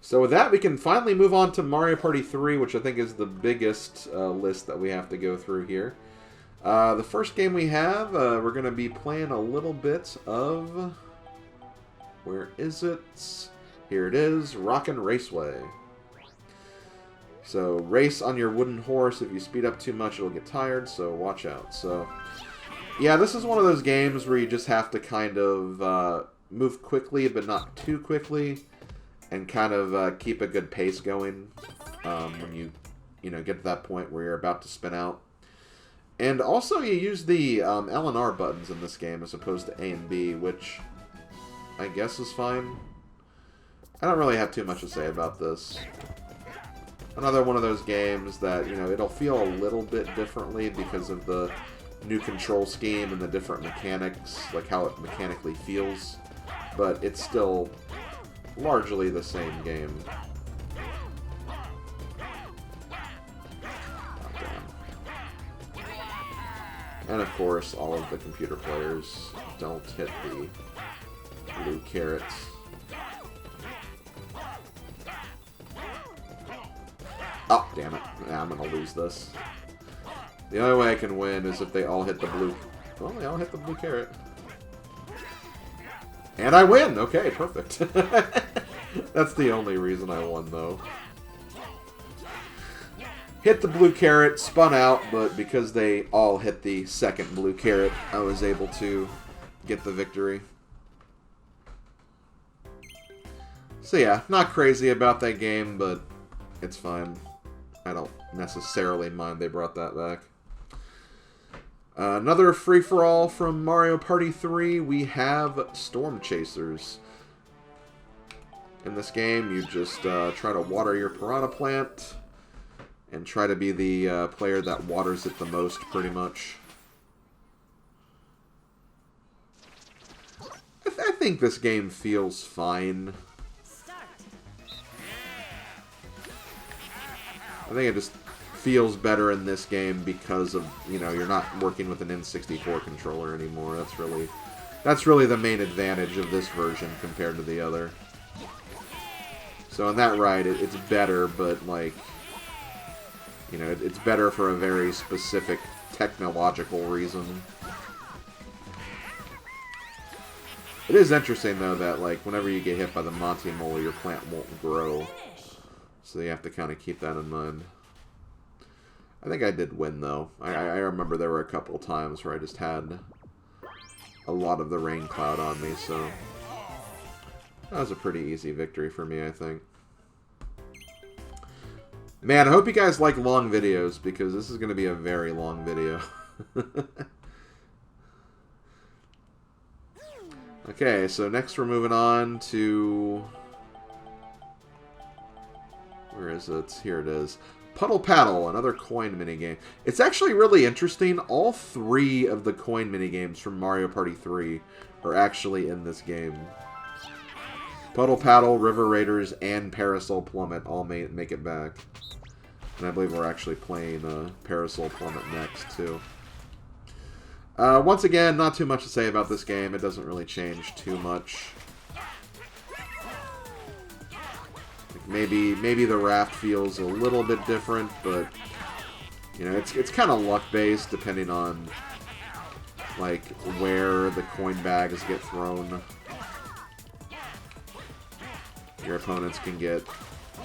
So with that, we can finally move on to Mario Party 3, which I think is the biggest list that we have to go through here. The first game we have, we're going to be playing a little bit of... Where is it? Here it is, Rockin' Raceway. So, race on your wooden horse. If you speed up too much, it'll get tired, so watch out. So, yeah, this is one of those games where you just have to kind of move quickly, but not too quickly, and kind of keep a good pace going when you know, get to that point where you're about to spin out. And also, you use the L and R buttons in this game as opposed to A and B, which I guess is fine. I don't really have too much to say about this. Another one of those games that, you know, it'll feel a little bit differently because of the new control scheme and the different mechanics, like how it mechanically feels. But it's still largely the same game. Oh, damn. And of course, all of the computer players don't hit the blue carrots. Oh, damn it. Yeah, I'm going to lose this. The only way I can win is if they all hit the blue... Well, they all hit the blue carrot. And I win! Okay, perfect. That's the only reason I won, though. Hit the blue carrot, spun out, but because they all hit the second blue carrot, I was able to get the victory. So yeah, not crazy about that game, but it's fine. I don't necessarily mind they brought that back. Another free-for-all from Mario Party 3, we have Storm Chasers. In this game, you just try to water your piranha plant, and try to be the player that waters it the most, pretty much. I think this game feels fine. I think it just feels better in this game because of, you know, you're not working with an N64 controller anymore. That's really the main advantage of this version compared to the other. So in that right, it's better, but like, you know, it's better for a very specific technological reason. It is interesting though that like whenever you get hit by the Monty Mole, your plant won't grow. So you have to kind of keep that in mind. I think I did win, though. I remember there were a couple times where I just had a lot of the rain cloud on me, so that was a pretty easy victory for me, I think. Man, I hope you guys like long videos, because this is going to be a very long video. Okay, so next we're moving on to... Where is it? Here it is. Puddle Paddle, another coin minigame. It's actually really interesting. All three of the coin minigames from Mario Party 3 are actually in this game. Puddle Paddle, River Raiders, and Parasol Plummet all make it back. And I believe we're actually playing Parasol Plummet next, too. Once again, not too much to say about this game. It doesn't really change too much. Maybe the raft feels a little bit different, but you know, it's kind of luck based depending on like where the coin bags get thrown. Your opponents can get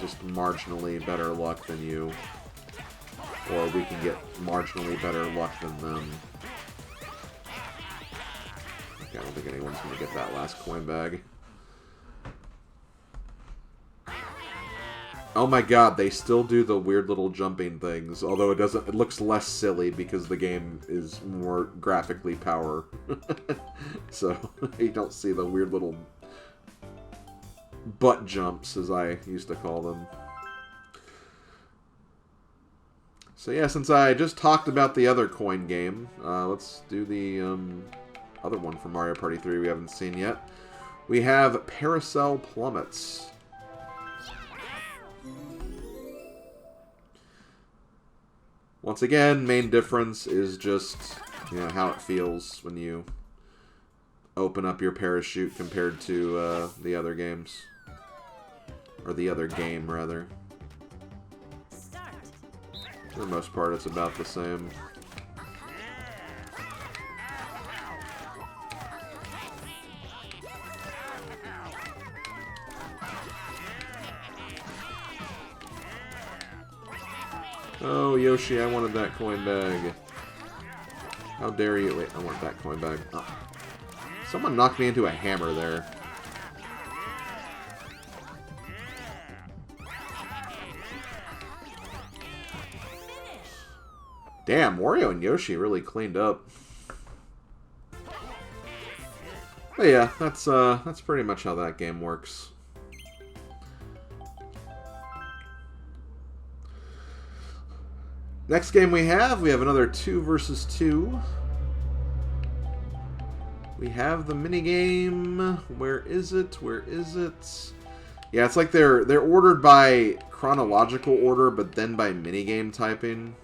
just marginally better luck than you, or we can get marginally better luck than them. Okay, I don't think anyone's going to get that last coin bag. Oh my god, they still do the weird little jumping things, although it looks less silly because the game is more graphically power. So, you don't see the weird little butt jumps, as I used to call them. So yeah, since I just talked about the other coin game, let's do the other one from Mario Party 3 we haven't seen yet. We have Parasol Plummets. Once again, main difference is just, you know, how it feels when you open up your parachute compared to the other games. Or the other game, rather. For the most part, it's about the same. Oh, Yoshi, I wanted that coin bag. How dare you? Wait, I want that coin bag. Oh. Someone knocked me into a hammer there. Damn, Wario and Yoshi really cleaned up. But yeah, that's pretty much how that game works. Next game we have another 2 versus 2. We have the minigame. Where is it? Where is it? Yeah, it's like they're ordered by chronological order, but then by minigame typing.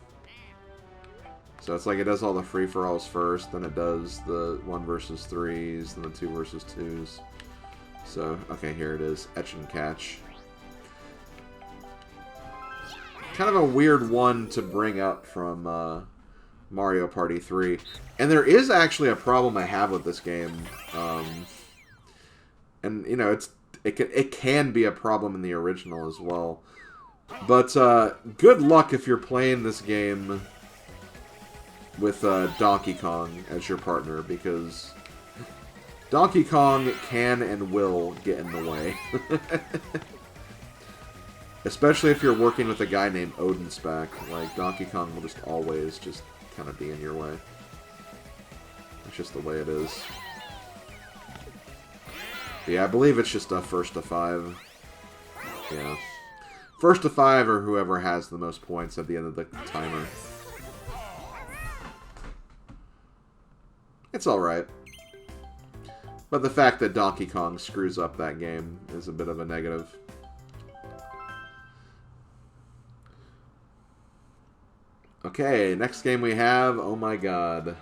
So it's like it does all the free-for-alls first, then it does the 1 versus 3s, then the 2 versus 2s. So, okay, here it is. Etch and catch. Kind of a weird one to bring up from Mario Party 3. And there is actually a problem I have with this game. And, you know, it can be a problem in the original as well. But good luck if you're playing this game with Donkey Kong as your partner, because Donkey Kong can and will get in the way. Especially if you're working with a guy named Odinspec. Like, Donkey Kong will just always just kind of be in your way. It's just the way it is. But yeah, I believe it's just a first to 5. Yeah. First to 5 or whoever has the most points at the end of the timer. It's alright. But the fact that Donkey Kong screws up that game is a bit of a negative. Okay, next game we have, oh my god.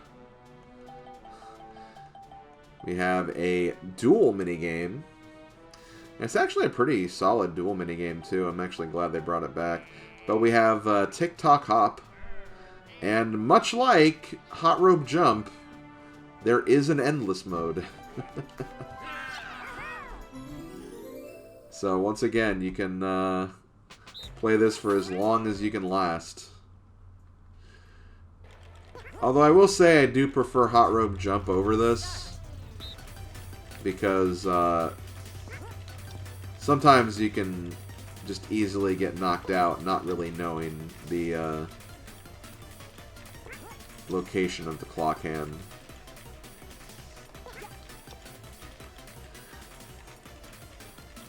We have a duel minigame. It's actually a pretty solid duel minigame too. I'm actually glad they brought it back. But we have Tick-Tock Hop. And much like Hot Rope Jump, there is an endless mode. So once again, you can play this for as long as you can last. Although I will say I do prefer Hot Rope Jump over this. Because sometimes you can just easily get knocked out not really knowing the location of the clock hand.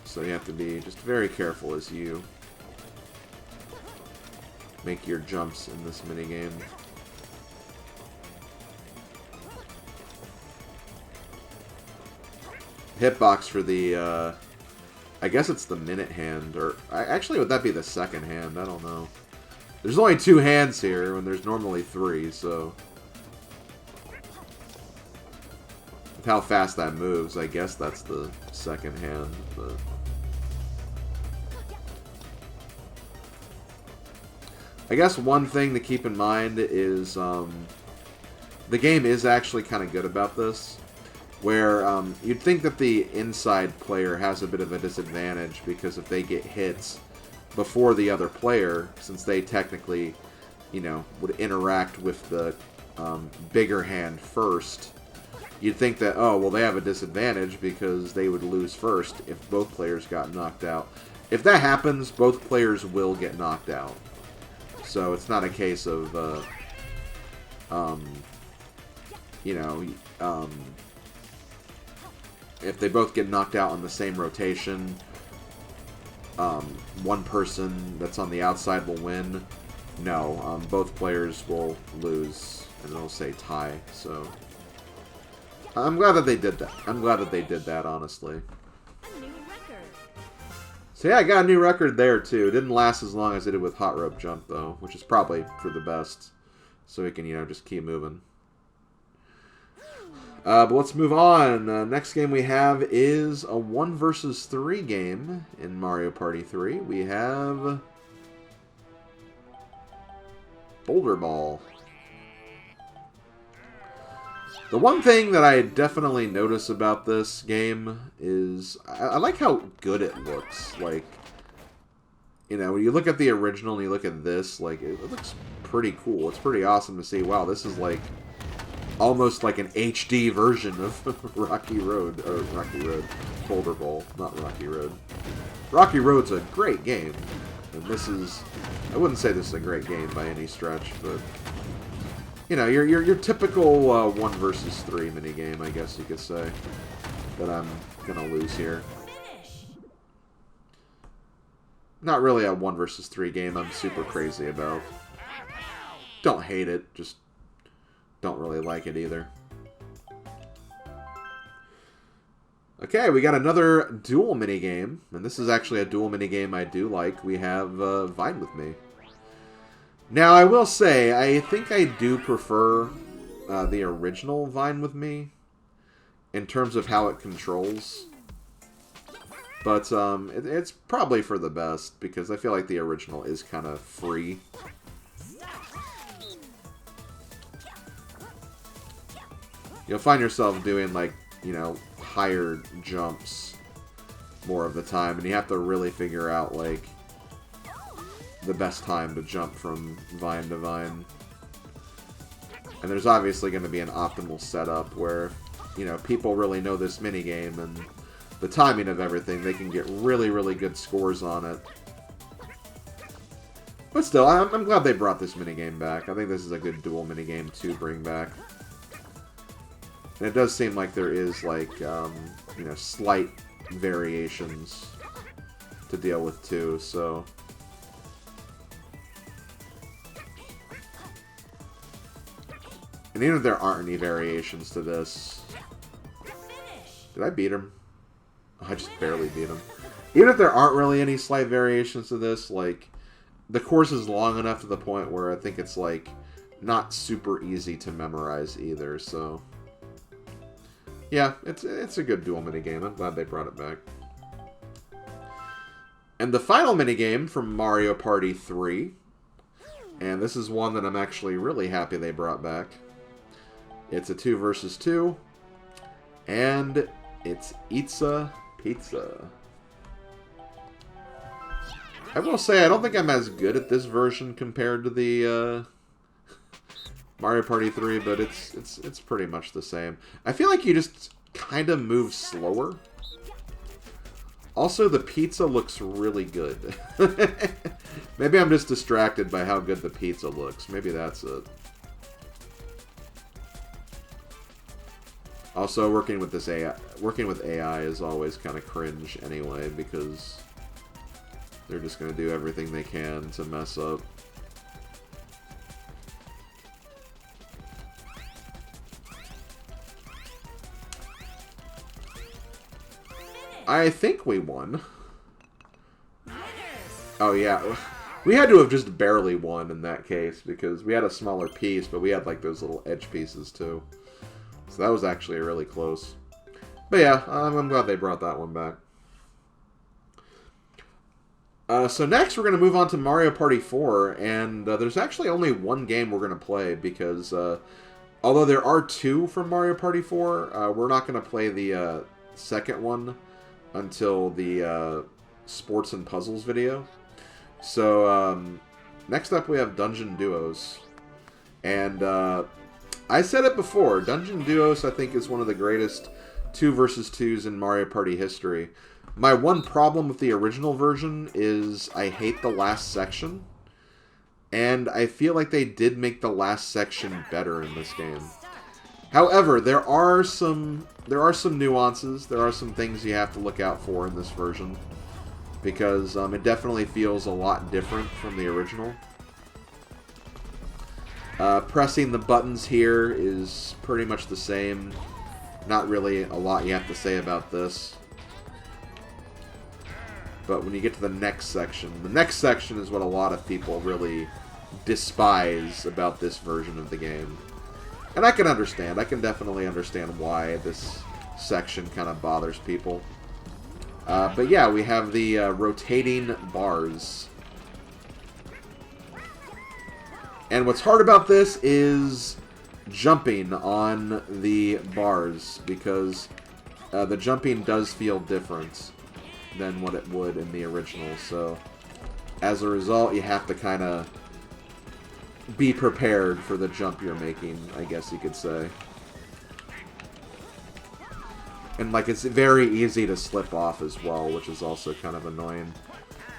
So you have to be just very careful as you make your jumps in this minigame. Hitbox for the, I guess it's the minute hand, or actually would that be the second hand? I don't know. There's only 2 hands here when there's normally 3, so with how fast that moves, I guess that's the second hand, but I guess one thing to keep in mind is the game is actually kind of good about this. Where you'd think that the inside player has a bit of a disadvantage because if they get hits before the other player, since they technically, you know, would interact with the bigger hand first, you'd think that, oh, well, they have a disadvantage because they would lose first if both players got knocked out. If that happens, both players will get knocked out. So it's not a case of, you know, if they both get knocked out on the same rotation, one person that's on the outside will win. No, both players will lose, and it'll say tie, so I'm glad that they did that. I'm glad that they did that, honestly. So yeah, I got a new record there, too. It didn't last as long as it did with Hot Rope Jump, though, which is probably for the best, so we can, you know, just keep moving. But let's move on. Next game we have is a 1 versus 3 game in Mario Party 3. We have Boulder Ball. The one thing that I definitely notice about this game is I like how good it looks. Like, you know, when you look at the original and you look at this, like, it looks pretty cool. It's pretty awesome to see, wow, this is like almost like an HD version of Rocky Road, Boulder Bowl, not Rocky Road. Rocky Road's a great game, and this is, I wouldn't say this is a great game by any stretch, but you know, your typical 1 versus 3 minigame, I guess you could say, that I'm gonna lose here. Not really a 1 versus 3 game I'm super crazy about. Don't hate it, just don't really like it either. Okay, we got another duel minigame, and this is actually a duel minigame I do like. We have Vine With Me. Now, I will say, I think I do prefer the original Vine With Me in terms of how it controls. But it's probably for the best, because I feel like the original is kind of free. You'll find yourself doing, like, you know, higher jumps more of the time, and you have to really figure out, like, the best time to jump from vine to vine. And there's obviously going to be an optimal setup where, you know, people really know this minigame and the timing of everything. They can get really, really good scores on it. But still, I'm glad they brought this minigame back. I think this is a good dual minigame to bring back. And it does seem like there is, like, you know, slight variations to deal with, too, so and even if there aren't any variations to this... Did I beat him? Oh, I just barely beat him. Even if there aren't really any slight variations to this, like, the course is long enough to the point where I think it's, like, not super easy to memorize either, so... Yeah, it's a good dual minigame. I'm glad they brought it back. And the final minigame from Mario Party 3, and this is one that I'm actually really happy they brought back. It's a 2 versus 2, and it's Itza Pizza. I will say, I don't think I'm as good at this version compared to the Mario Party 3, but it's pretty much the same. I feel like you just kind of move slower. Also, the pizza looks really good. Maybe I'm just distracted by how good the pizza looks. Maybe that's it. Also, working with AI is always kind of cringe anyway, because they're just going to do everything they can to mess up. I think we won. Oh, yeah. We had to have just barely won in that case, because we had a smaller piece, but we had, like, those little edge pieces, too. So that was actually really close. But yeah, I'm glad they brought that one back. So next, we're going to move on to Mario Party 4, and there's actually only one game we're going to play, because although there are 2 from Mario Party 4, we're not going to play the second one until the Sports and Puzzles video. So, next up we have Dungeon Duos. And, I said it before, Dungeon Duos I think is one of the greatest 2 versus 2s in Mario Party history. My one problem with the original version is I hate the last section. And I feel like they did make the last section better in this game. However, there are some nuances. There are some things you have to look out for in this version, because it definitely feels a lot different from the original. Pressing the buttons here is pretty much the same. Not really a lot you have to say about this. But when you get to the next section is what a lot of people really despise about this version of the game. And I can understand. I can definitely understand why this section kind of bothers people. But yeah, we have the rotating bars. And what's hard about this is jumping on the bars, because the jumping does feel different than what it would in the original. So as a result, you have to kind of be prepared for the jump you're making, I guess you could say. And like, it's very easy to slip off as well, which is also kind of annoying.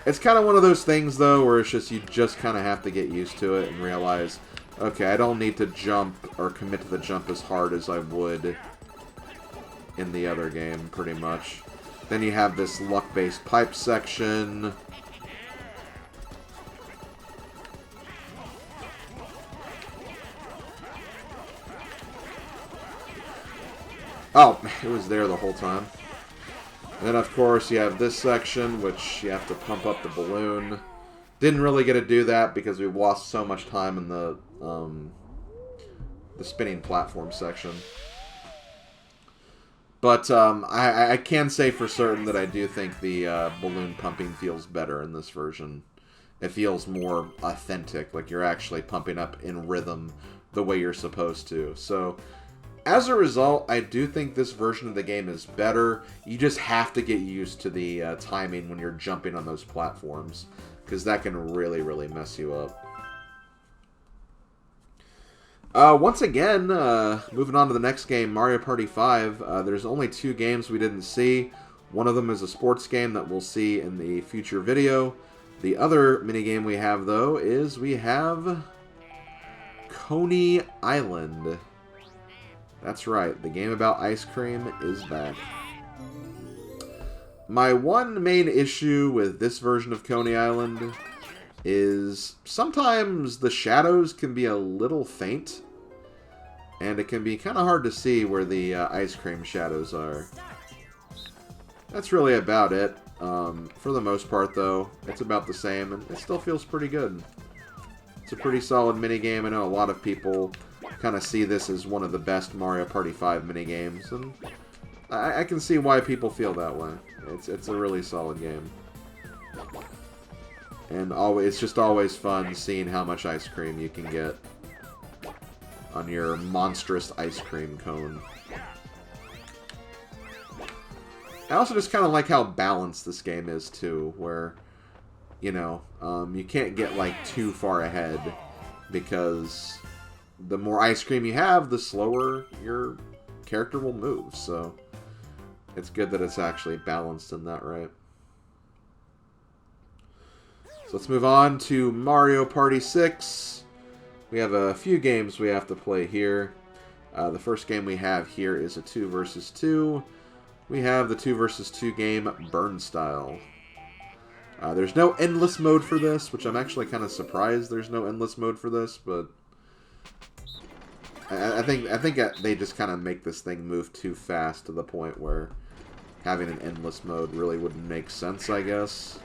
It's kind of one of those things, though, where it's just, you just kind of have to get used to it and realize, okay, I don't need to jump or commit to the jump as hard as I would in the other game, pretty much. Then you have this luck-based pipe section. Oh, it was there the whole time. And then, of course, you have this section, which you have to pump up the balloon. Didn't really get to do that because we lost so much time in the spinning platform section. But I can say for certain that I do think the balloon pumping feels better in this version. It feels more authentic, like you're actually pumping up in rhythm the way you're supposed to. So as a result, I do think this version of the game is better. You just have to get used to the timing when you're jumping on those platforms, because that can really, really mess you up. Once again, moving on to the next game, Mario Party 5. There's only 2 games we didn't see. One of them is a sports game that we'll see in the future video. The other minigame we have, though, is we have Coney Island. That's right, the game about ice cream is back. My one main issue with this version of Coney Island is sometimes the shadows can be a little faint, and it can be kind of hard to see where the ice cream shadows are. That's really about it. For the most part, though, it's about the same, and it still feels pretty good. It's a pretty solid minigame. I know a lot of people kind of see this as one of the best Mario Party 5 minigames, and I can see why people feel that way. It's a really solid game. And it's just always fun seeing how much ice cream you can get on your monstrous ice cream cone. I also just kind of like how balanced this game is, too, where, you know, you can't get, like, too far ahead, because the more ice cream you have, the slower your character will move, so it's good that it's actually balanced in that, right? So let's move on to Mario Party 6. We have a few games we have to play here. The first game we have here is a 2 versus 2. We have the 2 versus 2 game, Burn Style. There's no endless mode for this, which I'm actually kind of surprised there's no endless mode for this, but I think they just kind of make this thing move too fast to the point where having an endless mode really wouldn't make sense, I guess.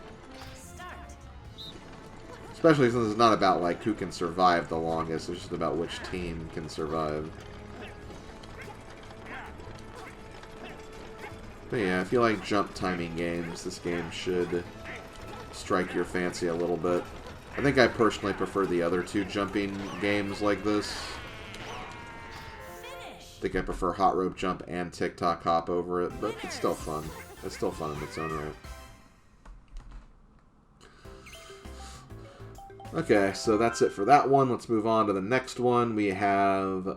Especially since it's not about, like, who can survive the longest, it's just about which team can survive. But yeah, if you like jump timing games, this game should strike your fancy a little bit. I think I personally prefer the other 2 jumping games like this. I think I prefer Hot Rope Jump and TikTok Hop over it, but it's still fun. It's still fun in its own right. Okay, so that's it for that one. Let's move on to the next one. We have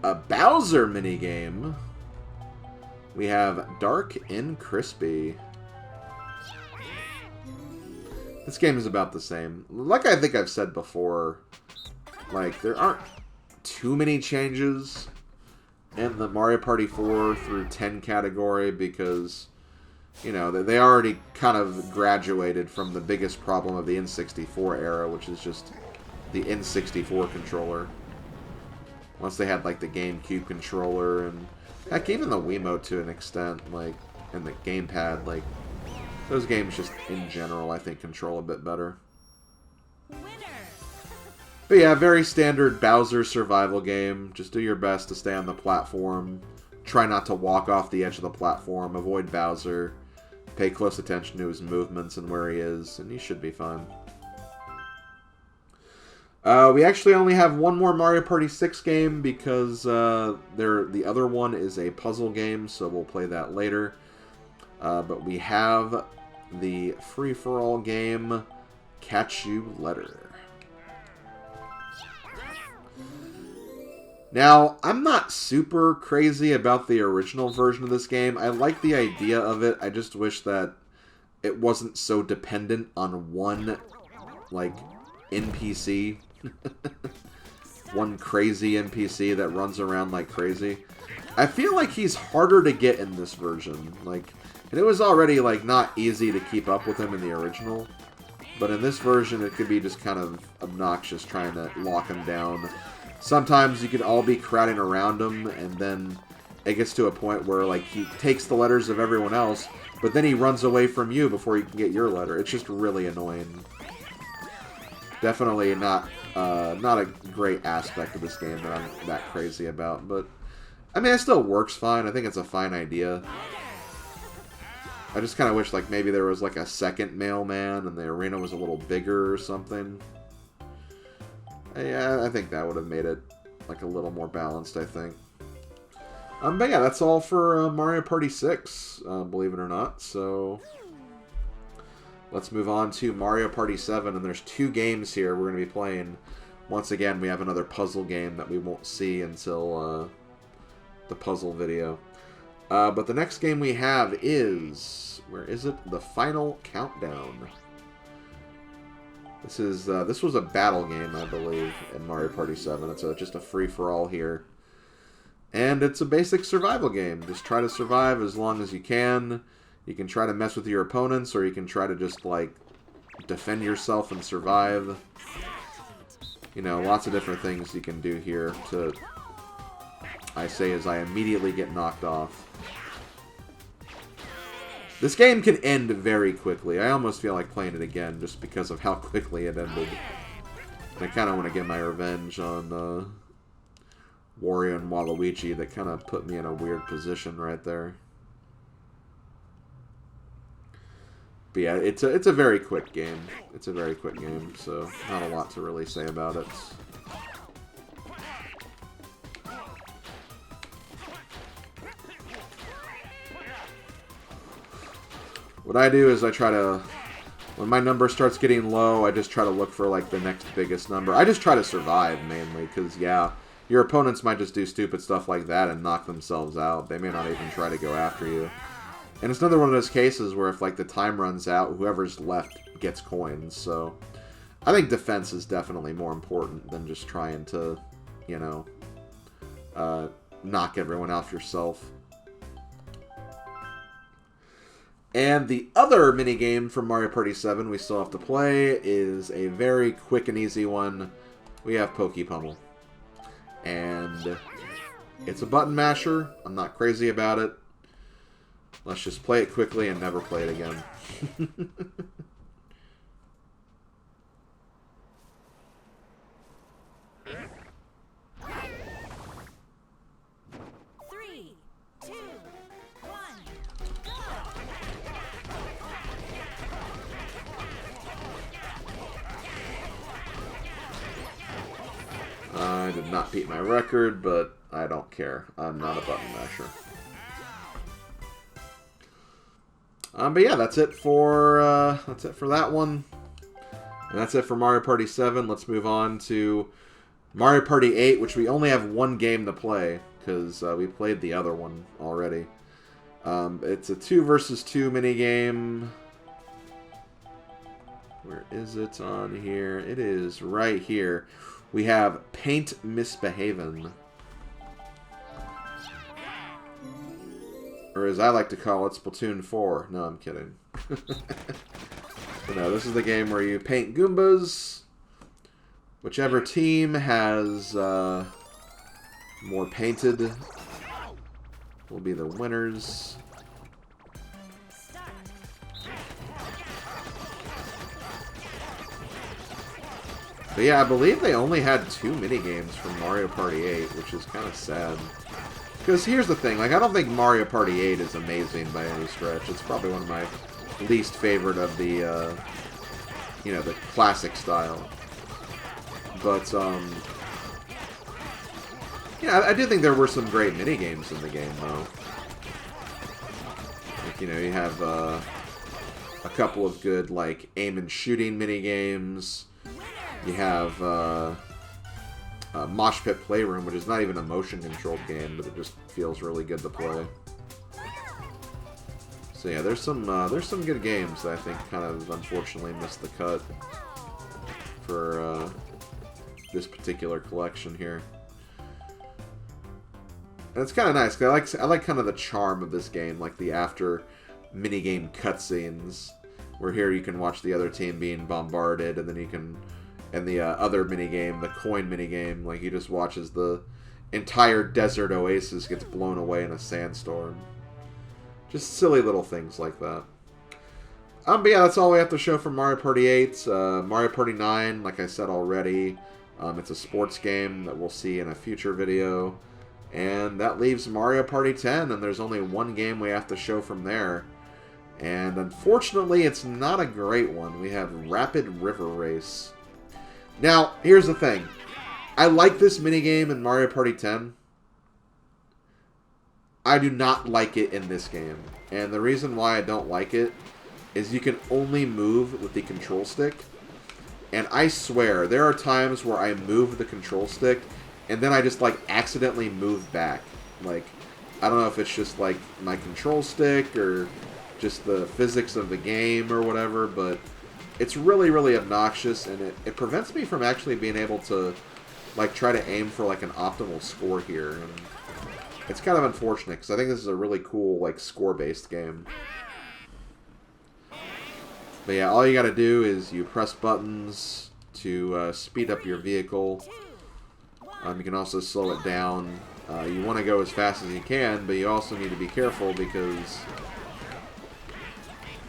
a Bowser minigame. We have Dark and Crispy. This game is about the same. Like I think I've said before, like, there aren't too many changes in the Mario Party 4 through 10 category because, you know, they already kind of graduated from the biggest problem of the N64 era, which is just the N64 controller. Once they had, like, the GameCube controller and, heck, even the Wiimote to an extent, like, and the gamepad, like, those games just, in general, I think, control a bit better. But yeah, very standard Bowser survival game. Just do your best to stay on the platform. Try not to walk off the edge of the platform. Avoid Bowser. Pay close attention to his movements and where he is, and he should be fine. We actually only have one more Mario Party 6 game because the other one is a puzzle game, so we'll play that later. But we have the free-for-all game, Catch You Later. Now, I'm not super crazy about the original version of this game. I like the idea of it. I just wish that it wasn't so dependent on one, like, NPC. One crazy NPC that runs around like crazy. I feel like he's harder to get in this version. Like, and it was already, like, not easy to keep up with him in the original. But in this version, it could be just kind of obnoxious trying to lock him down. Sometimes you could all be crowding around him, and then it gets to a point where, like, he takes the letters of everyone else, but then he runs away from you before you can get your letter. It's just really annoying. Definitely not a great aspect of this game that I'm that crazy about, but I mean, it still works fine. I think it's a fine idea. I just kind of wish, like, maybe there was, like, a second mailman and the arena was a little bigger or something. Yeah, I think that would have made it, like, a little more balanced, I think. But yeah, that's all for Mario Party 6, believe it or not. So let's move on to Mario Party 7, and there's 2 games here we're going to be playing. Once again, we have another puzzle game that we won't see until the puzzle video. But the next game we have is, where is it? The Final Countdown. This was a battle game, I believe, in Mario Party 7. It's just a free-for-all here. And it's a basic survival game. Just try to survive as long as you can. You can try to mess with your opponents, or you can try to just, like, defend yourself and survive. You know, lots of different things you can do here to, I say as I immediately get knocked off. This game can end very quickly. I almost feel like playing it again just because of how quickly it ended. And I kind of want to get my revenge on Wario and Waluigi. That kind of put me in a weird position right there. But yeah, it's a very quick game. It's a very quick game, so not a lot to really say about it. What I do is I try to, when my number starts getting low, I just try to look for, like, the next biggest number. I just try to survive, mainly, because, yeah, your opponents might just do stupid stuff like that and knock themselves out. They may not even try to go after you. And it's another one of those cases where if, like, the time runs out, whoever's left gets coins. So I think defense is definitely more important than just trying to, you know, knock everyone off yourself. And the other minigame from Mario Party 7 we still have to play is a very quick and easy one. We have Poke Pummel. And it's a button masher. I'm not crazy about it. Let's just play it quickly and never play it again. I did not beat my record, but I don't care. I'm not a button masher. But yeah, that's it for that one, and that's it for Mario Party 7. Let's move on to Mario Party 8, which we only have one game to play because we played the other one already. It's a 2 versus 2 minigame. Where is it on here? It is right here. We have Paint Misbehavin'. Or as I like to call it, Splatoon 4. No, I'm kidding. But no, this is the game where you paint Goombas. Whichever team has more painted will be the winners. But yeah, I believe they only had 2 minigames from Mario Party 8, which is kind of sad. Because here's the thing, like, I don't think Mario Party 8 is amazing by any stretch. It's probably one of my least favorite of the, you know, the classic style. But, yeah, I do think there were some great minigames in the game, though. Like, you know, you have, a couple of good, like, aim and shooting minigames. You have Mosh Pit Playroom, which is not even a motion-controlled game, but it just feels really good to play. So yeah, there's some good games that I think kind of unfortunately missed the cut for this particular collection here. And it's kind of nice because I like kind of the charm of this game, like the after minigame cutscenes, where here you can watch the other team being bombarded, and then you can. And the other minigame, the coin minigame, like, you just watch as the entire desert oasis gets blown away in a sandstorm. Just silly little things like that. But yeah, that's all we have to show for Mario Party 8. Mario Party 9, like I said already, it's a sports game that we'll see in a future video. And that leaves Mario Party 10, and there's only one game we have to show from there. And unfortunately, it's not a great one. We have Rapid River Race. Now, here's the thing. I like this minigame in Mario Party 10. I do not like it in this game. And the reason why I don't like it is you can only move with the control stick. And I swear, there are times where I move the control stick and then I just, like, accidentally move back. Like, I don't know if it's just, like, my control stick or just the physics of the game or whatever, but it's really, really obnoxious, and it prevents me from actually being able to, like, try to aim for, like, an optimal score here. And it's kind of unfortunate, because I think this is a really cool, like, score-based game. But yeah, all you gotta do is you press buttons to speed up your vehicle. You can also slow it down. You want to go as fast as you can, but you also need to be careful, because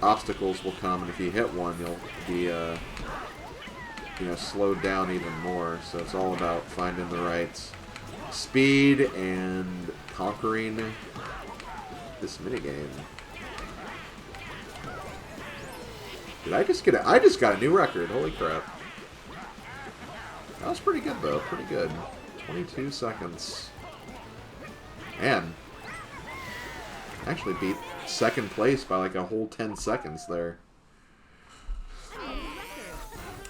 obstacles will come, and if you hit one, you'll be, you know, slowed down even more. So it's all about finding the right speed and conquering this minigame. Did I just get I just got a new record. Holy crap. That was pretty good, though. Pretty good. 22 seconds. Man. Actually beat second place by like a whole 10 seconds there.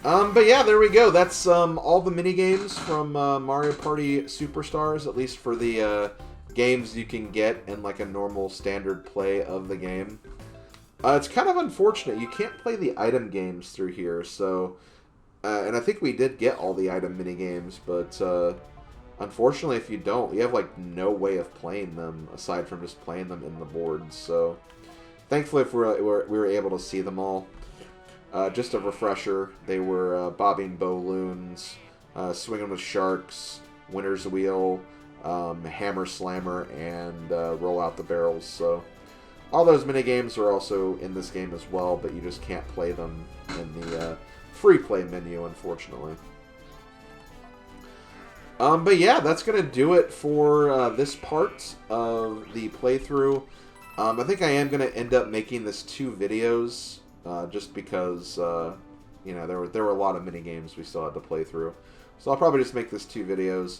But yeah, there we go. That's all the minigames from Mario Party Superstars, at least for the games you can get in like a normal standard play of the game. It's kind of unfortunate. You can't play the item games through here, so... and I think we did get all the item minigames, but unfortunately if you don't, you have like no way of playing them aside from just playing them in the boards. So thankfully we were able to see them all. Just a refresher, they were Bobbing Balloons, Swinging with Sharks, Winner's Wheel, Hammer Slammer, and Roll Out the Barrels. So all those minigames are also in this game as well, but you just can't play them in the free play menu, unfortunately. But yeah, that's going to do it for this part of the playthrough. I think I am going to end up making this 2 videos, just because, you know, there were a lot of minigames we still had to play through. So I'll probably just make this 2 videos.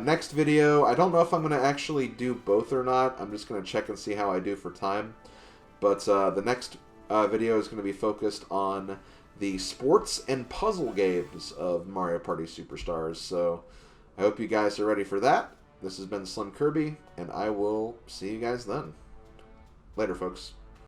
Next video, I don't know if I'm going to actually do both or not. I'm just going to check and see how I do for time. But the next video is going to be focused on the sports and puzzle games of Mario Party Superstars. So I hope you guys are ready for that. This has been SlimKirby, and I will see you guys then. Later, folks.